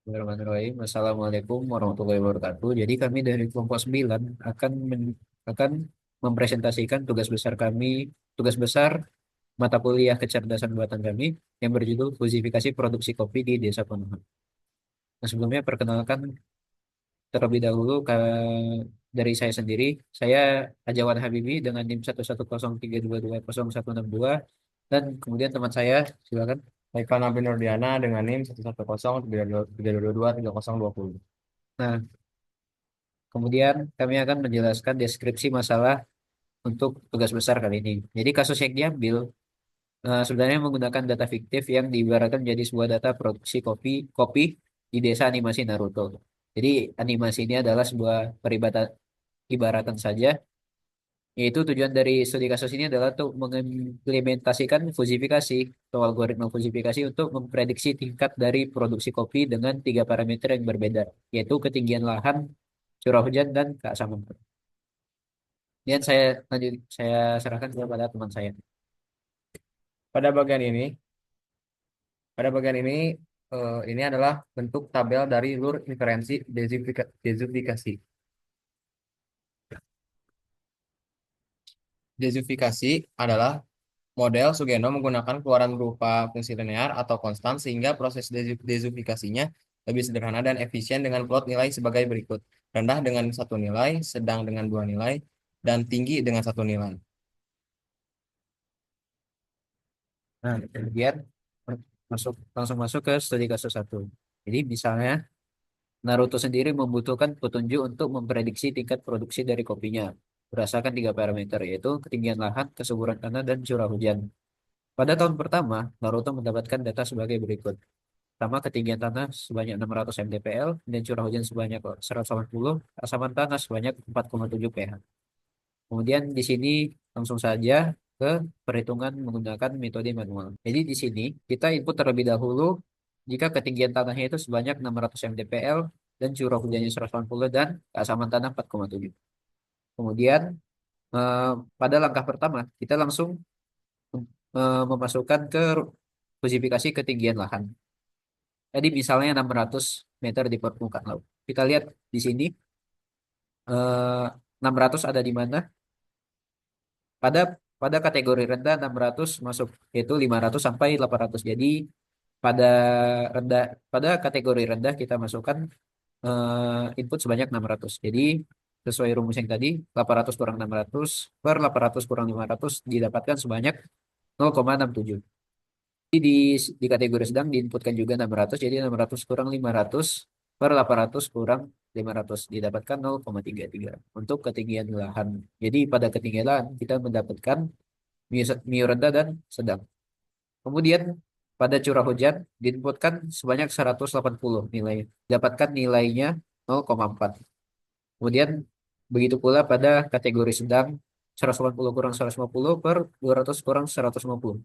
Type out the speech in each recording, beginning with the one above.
Bismillahirrahmanirrahim. Assalamualaikum warahmatullahi wabarakatuh. Jadi kami dari kelompok 9 akan mempresentasikan tugas besar mata kuliah kecerdasan buatan kami yang berjudul Fusifikasi Produksi Kopi di Desa Konoha. Nah, sebelumnya perkenalkan terlebih dahulu dari saya sendiri. Saya Ajawan Habibi dengan NIM 11032206162 dan kemudian teman saya, silakan. Haikal Nabi Nurdiana dengan NIM 11032230220. Nah, kemudian kami akan menjelaskan deskripsi masalah untuk tugas besar kali ini. Jadi kasus yang diambil sebenarnya menggunakan data fiktif yang diibaratkan menjadi sebuah data produksi kopi kopi di desa animasi Naruto. Jadi animasi ini adalah sebuah ibaratan saja, yaitu tujuan dari studi kasus ini adalah untuk mengimplementasikan fusifikasi atau algoritma fusifikasi untuk memprediksi tingkat dari produksi kopi dengan tiga parameter yang berbeda, yaitu ketinggian lahan, curah hujan, dan keasaman. Dan saya serahkan kepada teman saya. Pada bagian ini, pada bagian ini adalah bentuk tabel dari lur inferensi dezufikasi. Dezufikasi adalah model Sugeno menggunakan keluaran berupa fungsi linear atau konstan sehingga proses dezufikasinya lebih sederhana dan efisien dengan plot nilai sebagai berikut. Rendah dengan satu nilai, sedang dengan dua nilai, dan tinggi dengan satu nilai. Nah, kemudian langsung masuk ke studi kasus satu. Jadi misalnya Naruto sendiri membutuhkan petunjuk untuk memprediksi tingkat produksi dari kopinya berdasarkan tiga parameter, yaitu ketinggian lahan, kesuburan tanah, dan curah hujan. Pada tahun pertama, Naruto mendapatkan data sebagai berikut. Pertama, ketinggian tanah sebanyak 600 mdpl dan curah hujan sebanyak 180, asaman tanah sebanyak 4,7 pH. Kemudian di sini langsung saja ke perhitungan menggunakan metode manual. Jadi di sini kita input terlebih dahulu jika ketinggian tanahnya itu sebanyak 600 mdpl dan curah hujannya 180 dan keasaman tanah 4,7. Kemudian eh, pada langkah pertama kita langsung memasukkan ke spesifikasi ketinggian lahan. Jadi misalnya 600 meter di permukaan laut. Kita lihat di sini 600 ada di mana? Pada pada kategori rendah 600 masuk, yaitu 500 sampai 800. Jadi pada rendah pada kategori rendah kita masukkan input sebanyak 600. Jadi sesuai rumus yang tadi 800 kurang 600 per 800 kurang 500 didapatkan sebanyak 0,67. Jadi di kategori sedang diinputkan juga 600, jadi 600 kurang 500 per 800 kurang 500 didapatkan 0,33 untuk ketinggian lahan. Jadi pada ketinggian lahan kita mendapatkan Mio rendah dan sedang. Kemudian pada curah hujan diinputkan sebanyak 180 nilai. Dapatkan nilainya 0,4. Kemudian begitu pula pada kategori sedang 180 kurang 150 per 200 kurang 150.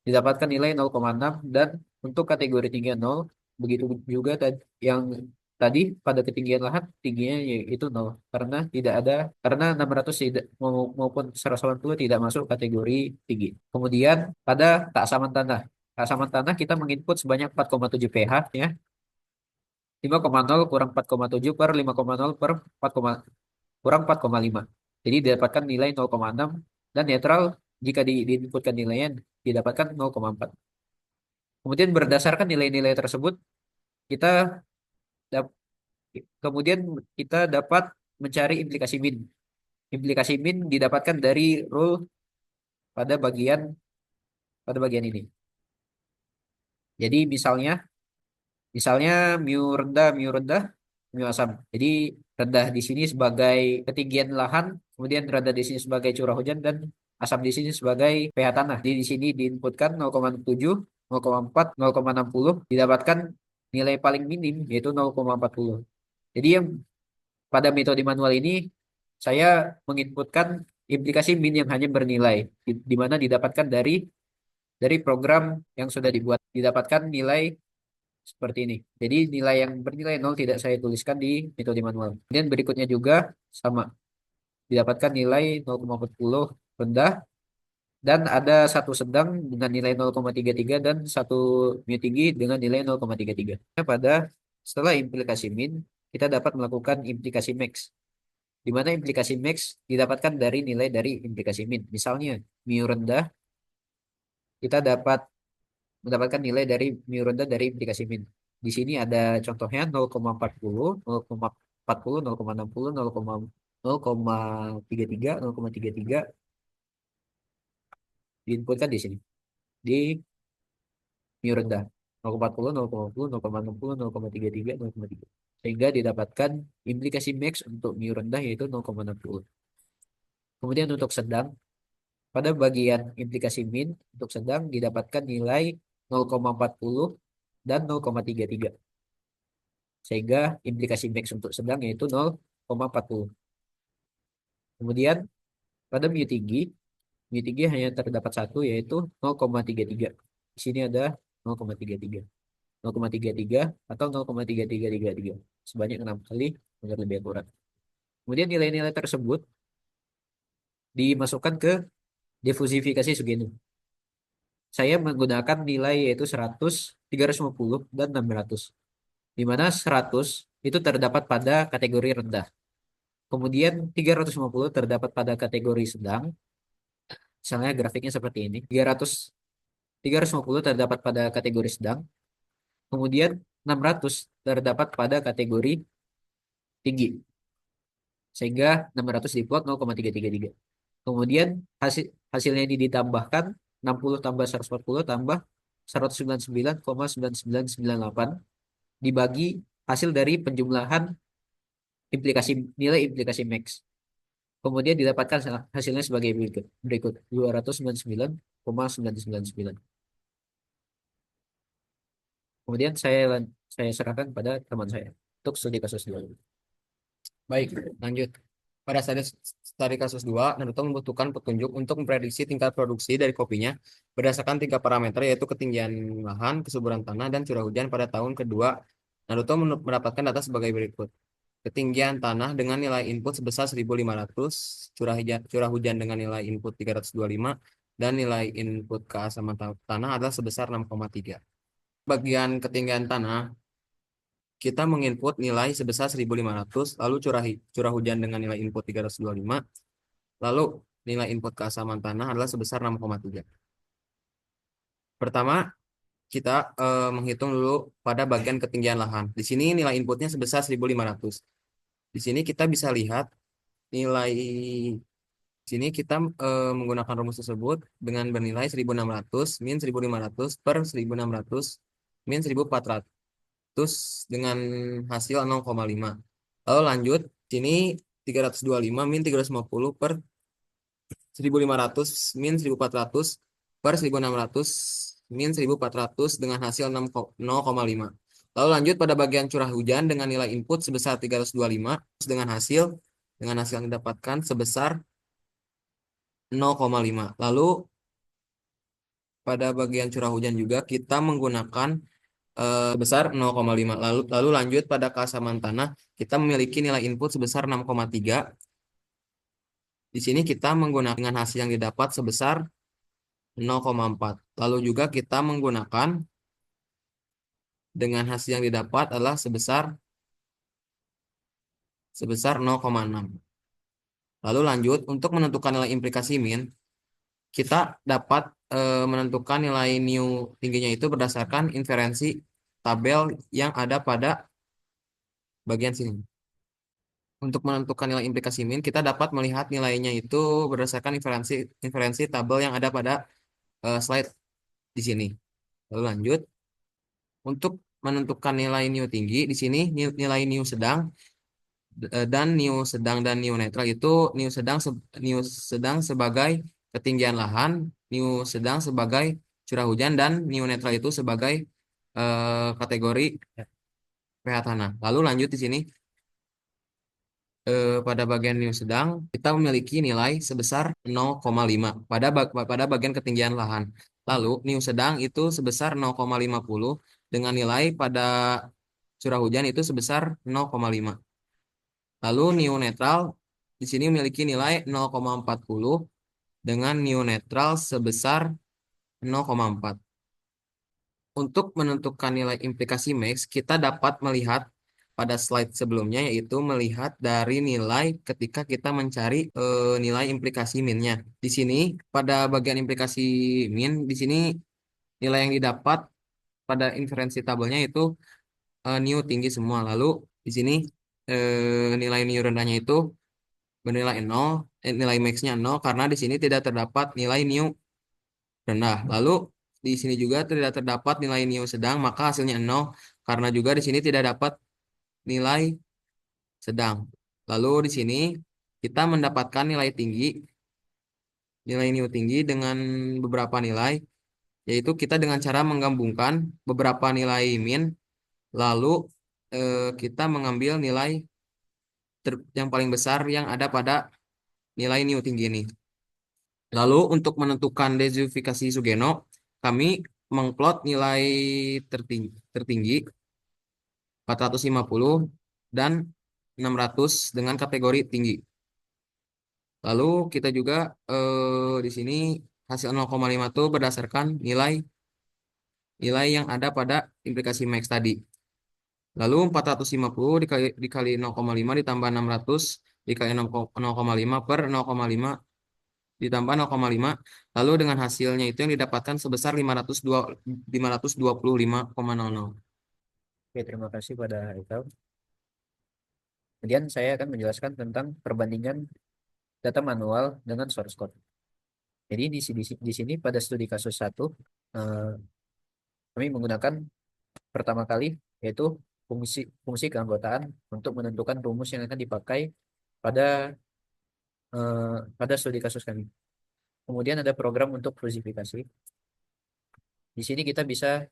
Didapatkan nilai 0,6 dan untuk kategori tinggi 0 begitu juga yang tadi pada ketinggian lahan tingginya yaitu 0 karena 600 tidak maupun 180 tidak masuk kategori tinggi. Kemudian pada keasaman tanah. Keasaman tanah kita menginput sebanyak 4,7 pH ya. 5,0 kurang 4,7 per 5,0 per 4, kurang 4,5. Jadi didapatkan nilai 0,6 dan netral jika diinputkan nilainya didapatkan 0,4. Kemudian berdasarkan nilai-nilai tersebut, kita dap- kemudian kita dapat mencari implikasi min. Implikasi min didapatkan dari rule pada bagian pada bagian ini. Jadi misalnya mu rendah, mu asam. Jadi rendah di sini sebagai ketinggian lahan, kemudian rendah di sini sebagai curah hujan dan asam di sini sebagai pH tanah. Jadi di sini diinputkan 0,7, 0,4, 0,60 didapatkan nilai paling minim yaitu 0,40. Jadi yang pada metode manual ini saya menginputkan implikasi min yang hanya bernilai di mana didapatkan dari program yang sudah dibuat didapatkan nilai seperti ini. Jadi nilai yang bernilai nol tidak saya tuliskan di metode manual. Kemudian berikutnya juga sama. Didapatkan nilai 0,40 rendah dan ada satu sedang dengan nilai 0,33 dan satu mu tinggi dengan nilai 0,33. Pada Setelah implikasi min, kita dapat melakukan implikasi max, di mana implikasi max didapatkan dari nilai dari implikasi min. Misalnya, mu rendah, kita dapat mendapatkan nilai dari mu rendah dari implikasi min. Di sini ada contohnya 0,40, 0,40, 0,60, 0,33, 0,33 diinputkan di sini. Di mu rendah 0,40, 0,40, 0,60, 0,33, 0,3. Sehingga didapatkan implikasi max untuk mu rendah yaitu 0,60. Kemudian untuk sedang, pada bagian implikasi min, untuk sedang didapatkan nilai 0,40 dan 0,33. Sehingga implikasi max untuk sedang yaitu 0,40. Kemudian pada mu tinggi hanya terdapat satu yaitu 0,33. Di sini ada 0,33. 0,33 atau 0,3333 sebanyak 6 kali agar lebih akurat. Kemudian nilai-nilai tersebut dimasukkan ke difusifikasi Sugeno. Saya menggunakan nilai yaitu 100, 350, dan 600. Di mana 100 itu terdapat pada kategori rendah. Kemudian 350 terdapat pada kategori sedang. Misalnya grafiknya seperti ini. 350 terdapat pada kategori sedang. Kemudian 600 terdapat pada kategori tinggi. Sehingga 600 diplot 0,333. Kemudian hasilnya ini ditambahkan 60 tambah 140 tambah 199,9998 dibagi hasil dari penjumlahan nilai implikasi max. Kemudian didapatkan hasilnya sebagai berikut 299,999. Kemudian saya serahkan pada teman saya untuk studi kasus dulu. Baik, lanjut. Pada studi kasus 2, Naruto membutuhkan petunjuk untuk memprediksi tingkat produksi dari kopinya berdasarkan tiga parameter yaitu ketinggian lahan, kesuburan tanah, dan curah hujan pada tahun kedua. Naruto mendapatkan data sebagai berikut. Ketinggian tanah dengan nilai input sebesar 1.500, curah hujan dengan nilai input 325, dan nilai input keasaman tanah adalah sebesar 6,3. Bagian ketinggian tanah, kita menginput nilai sebesar 1.500, lalu curah hujan dengan nilai input 325, lalu nilai input keasaman tanah adalah sebesar 6,3. Pertama, kita menghitung dulu pada bagian ketinggian lahan. Di sini nilai inputnya sebesar 1.500. Di sini kita bisa lihat nilai sini kita menggunakan rumus tersebut dengan bernilai 1.600 min 1.500 per 1.600 min 1.400 dengan hasil 0,5. Lalu lanjut, sini 325 min 350 per 1.500 min 1.400 per 1.600 min 1.400 dengan hasil 0,5. Lalu lanjut pada bagian curah hujan dengan nilai input sebesar 325 dengan hasil yang didapatkan sebesar 0,5. Lalu pada bagian curah hujan juga kita menggunakan sebesar 0,5. Lalu lanjut pada keasaman tanah, kita memiliki nilai input sebesar 6,3. Di sini kita menggunakan dengan hasil yang didapat sebesar 0,4. Lalu juga kita menggunakan dengan hasil yang didapat adalah sebesar 0,6. Lalu lanjut untuk menentukan nilai implikasi min, kita dapat menentukan nilai mu tingginya itu berdasarkan inferensi tabel yang ada pada bagian sini. Untuk menentukan nilai implikasi min, kita dapat melihat nilainya itu berdasarkan inferensi tabel yang ada pada slide di sini. Lalu lanjut, untuk menentukan nilai mu tinggi, di sini nilai mu sedang dan mu netral itu mu sedang sebagai ketinggian lahan, mu sedang sebagai curah hujan, dan mu netral itu sebagai kategori pH tanah. Lalu lanjut di sini pada bagian mu sedang kita memiliki nilai sebesar 0,5 pada bagian ketinggian lahan. Lalu mu sedang itu sebesar 0,50 dengan nilai pada curah hujan itu sebesar 0,5. Lalu mu netral di sini memiliki nilai 0,40 dengan mu netral sebesar 0,4. Untuk menentukan nilai implikasi max, kita dapat melihat pada slide sebelumnya, yaitu melihat dari nilai ketika kita mencari nilai implikasi minnya. Di sini, pada bagian implikasi min, di sini nilai yang didapat pada inferensi tabelnya itu new tinggi semua. Lalu di sini nilai new rendahnya itu bernilai 0, nilai max-nya 0 karena di sini tidak terdapat nilai new rendah. Lalu di sini juga tidak terdapat nilai new sedang, maka hasilnya 0 karena juga di sini tidak dapat nilai sedang. Lalu di sini kita mendapatkan nilai new tinggi dengan beberapa nilai, yaitu kita dengan cara menggabungkan beberapa nilai min, lalu kita mengambil nilai yang paling besar yang ada pada nilai new tinggi ini. Lalu untuk menentukan dezififikasi Sugeno, kami mengplot nilai tertinggi 450 dan 600 dengan kategori tinggi. Lalu kita juga di sini hasil 0,5 itu berdasarkan nilai nilai yang ada pada implikasi max tadi. Lalu 450 dikali 0,5 ditambah 600 dikali 0,5 per 0,5 ditambah 0,5. Lalu dengan hasilnya itu yang didapatkan sebesar 525,00. Oke, terima kasih pada Haikal. Kemudian saya akan menjelaskan tentang perbandingan data manual dengan source code. Jadi di sini pada studi kasus satu eh, kami menggunakan pertama kali yaitu fungsi fungsi keanggotaan untuk menentukan rumus yang akan dipakai pada pada studi kasus kami. Kemudian ada program untuk frusifikasi. Di sini kita bisa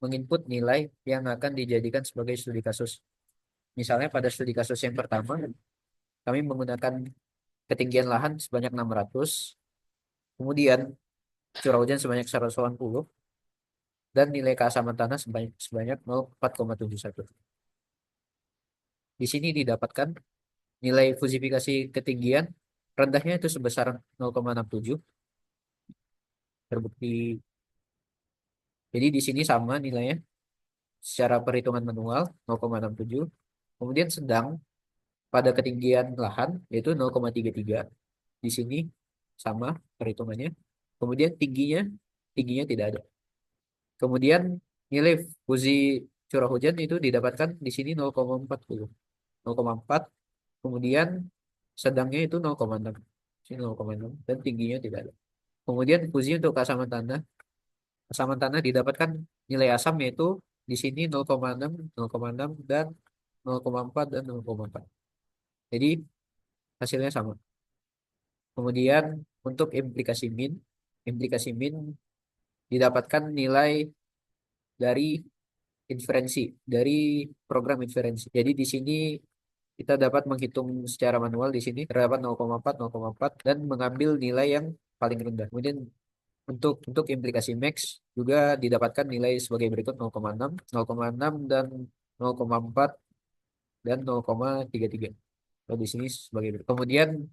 menginput nilai yang akan dijadikan sebagai studi kasus. Misalnya pada studi kasus yang pertama, kami menggunakan ketinggian lahan sebanyak 600, kemudian curah hujan sebanyak 180, dan nilai keasaman tanah sebanyak 0,4,71. Di sini didapatkan nilai fusifikasi ketinggian rendahnya itu sebesar 0,67, terbukti. Jadi di sini sama nilainya secara perhitungan manual 0,67. Kemudian sedang pada ketinggian lahan yaitu 0,33. Di sini sama perhitungannya. Kemudian tingginya tidak ada. Kemudian nilai fusi curah hujan itu didapatkan di sini 0,40. 0,4. Kemudian sedangnya itu 0,6. Sini 0,6 dan tingginya tidak ada. Kemudian fusi untuk keasaman tanah. Keasaman tanah didapatkan nilai asam yaitu di sini 0,6, 0,6 dan 0,4 dan 0,4. Jadi hasilnya sama. Kemudian untuk implikasi min didapatkan nilai dari inferensi, dari program inferensi. Jadi di sini kita dapat menghitung secara manual di sini terdapat 0,4, 0,4 dan mengambil nilai yang paling rendah. Kemudian untuk implikasi max juga didapatkan nilai sebagai berikut 0,6, 0,6 dan 0,4 dan 0,33. Kalau di sini sebagai berikut. Kemudian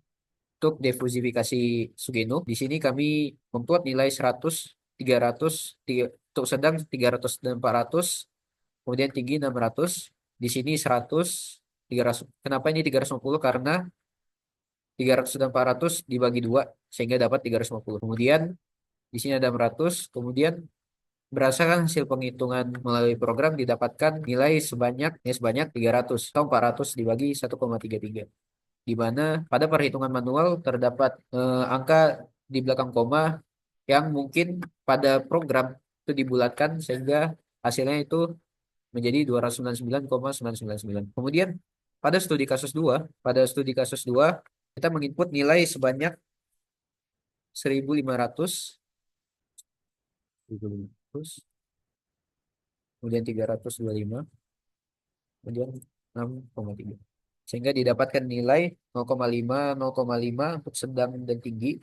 untuk defusifikasi Sugeno, di sini kami membuat nilai 100, 300, untuk sedang 300 dan 400, kemudian tinggi 600, di sini 100, 300. Kenapa ini 350? Karena 300 dan 400 dibagi 2 sehingga dapat 350. Kemudian di sini ada 600, kemudian berdasarkan hasil penghitungan melalui program didapatkan nilai sebanyak 300 atau 400 dibagi 1,33. Di mana pada perhitungan manual terdapat angka di belakang koma yang mungkin pada program itu dibulatkan sehingga hasilnya itu menjadi 299,999. Kemudian pada studi kasus 2 kita menginput nilai sebanyak 1500, 1500, kemudian 325, kemudian 6,3. Sehingga didapatkan nilai 0,5, 0,5 untuk sedang dan tinggi,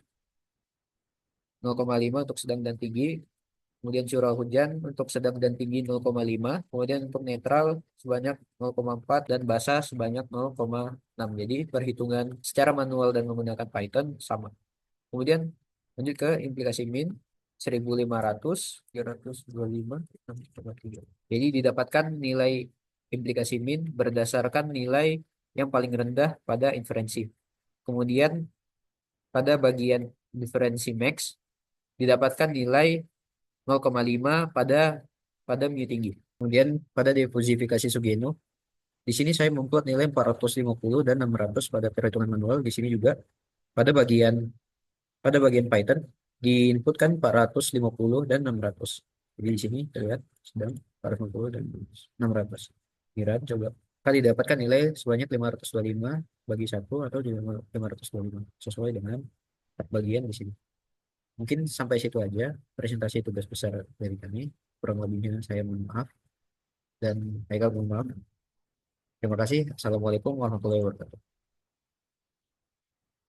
0,5 untuk sedang dan tinggi, kemudian curah hujan untuk sedang dan tinggi 0,5, kemudian untuk netral sebanyak 0,4 dan basah sebanyak 0,6. Jadi perhitungan secara manual dan menggunakan Python sama. Kemudian lanjut ke implikasi min. 1500, 325, 6,3. Jadi didapatkan nilai implikasi min berdasarkan nilai yang paling rendah pada inferensi. Kemudian pada bagian diferensi max didapatkan nilai 0,5 pada mu tinggi. Kemudian pada diversifikasi Sugeno, di sini saya membuat nilai 450 dan 600 pada perhitungan manual. Di sini juga pada bagian Python diinputkan 450 dan 600. Jadi di sini terlihat sedang 450 dan 600. Kira coba kali dapatkan nilai sebanyak 525 bagi satu atau 525 sesuai dengan bagian di sini. Mungkin sampai situ aja presentasi tugas besar dari kami. Kurang lebihnya saya mohon maaf dan Haikal mohon maaf. Terima kasih. Assalamualaikum warahmatullahi wabarakatuh.